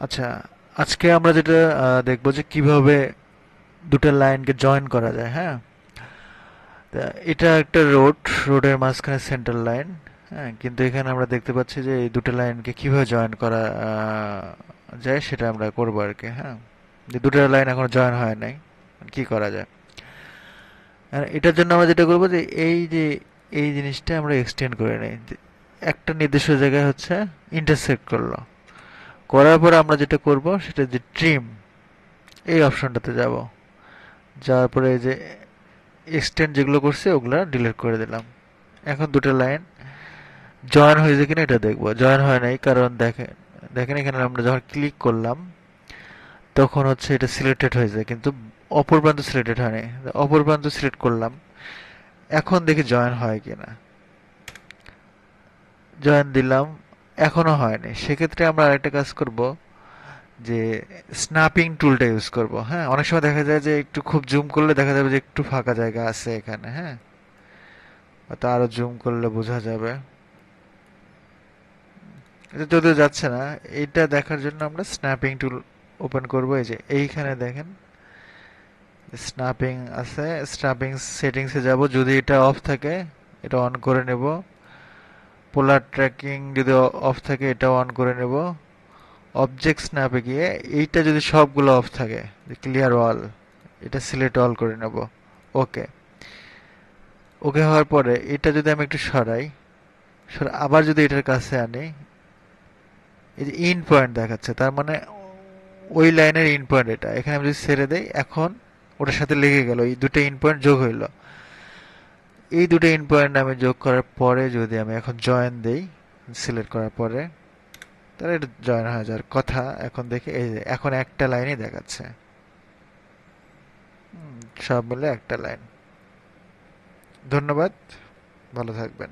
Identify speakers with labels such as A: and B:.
A: আচ্ছা, আজকে আমরা যেটা দেখবো যে কিভাবে দুটো লাইনকে জয়েন করা যায়। হ্যাঁ, তা এটা একটা রোডের মাঝখানে সেন্টার লাইন। হ্যাঁ, কিন্তু এখানে আমরা দেখতে পাচ্ছি যে এই দুটো লাইনকে কিভাবে জয়েন করা যায় সেটা আমরা করবো আর কি। হ্যাঁ, যে দুটো লাইন এখনো জয়েন হয় নাই, কি করা যায়। আর এটার জন্য আমরা যেটা করবো যে এই জিনিসটা আমরা এক্সটেন্ড করে নিই। যে একটা নির্দিষ্ট জায়গায় হচ্ছে ইন্টারসেক্ট করলো, করার পর আমরা যেটা করব সেটা যে ট্রিম, এই অপশনটাতে যাব। যাওয়ার পরে এই যে এক্সটেন্ড যেগুলো করছে ওগুলা ডিলিট করে দিলাম। এখন দুটো লাইন জয়েন হয়েছে কিনা এটা দেখবো। জয়েন হয় নাই, কারণ দেখেন দেখেন এখানে আমরা যখন ক্লিক করলাম তখন হচ্ছে এটা সিলেক্টেড হয়েছে, কিন্তু অপর প্রান্ত সিলেক্টেড হয়নি। অপর প্রান্ত সিলেক্ট করলাম, এখন দেখি জয়েন হয় কিনা। জয়েন দিলাম, এখনো হয়নি। সেক্ষেত্রে আমরা আরেকটা কাজ করব, যে স্ন্যাপিং টুলটা ইউজ করব। হ্যাঁ, অনেক সময় দেখা যায় যে একটু খুব জুম করলে দেখা যাবে যে একটু ফাঁকা জায়গা আছে এখানে। হ্যাঁ, তো আরো জুম করলে বোঝা যাবে। এটা যদিও যাচ্ছে না, এইটা দেখার জন্য আমরা স্ন্যাপিং টুল ওপেন করব। এই যে এইখানে দেখেন স্ন্যাপিং আছে, স্ন্যাপিং সেটিংসে যাব। যদি এটা অফ থাকে এটা অন করে নেব। পোলার ট্র্যাকিং যদি অফ থাকে এটাও অন করে নেব। অবজেক্ট স্ন্যাপে গিয়ে এইটা যদি সবগুলো অফ থাকে, ক্লিয়ার অল, এটা সিলেক্ট অল করে নেব। ওকে। ওকে হওয়ার পরে এটা যদি আমি একটু সরাই, আবার যদি এটার কাছে আনি, এই যে ইন পয়েন্ট দেখাচ্ছে, তার মানে ওই লাইনের ইন পয়েন্ট এটা। এখানে আমি যদি ছেড়ে দেই, এখন ওটার সাথে লেগে গেল, এই দুটো ইন পয়েন্ট যোগ হইলো। এই দুটো ইন পয়েন্ট আমি যোগ করার পরে যদি আমি এখন জয়েন দেই, সিলেক্ট করার পরে, তাহলে এটা জয়েন হয়ে যাওয়ার কথা। এখন দেখি এই যে এখন একটা লাইনই দেখাচ্ছে। সব মিলে একটা লাইন। ধন্যবাদ, ভালো থাকবেন।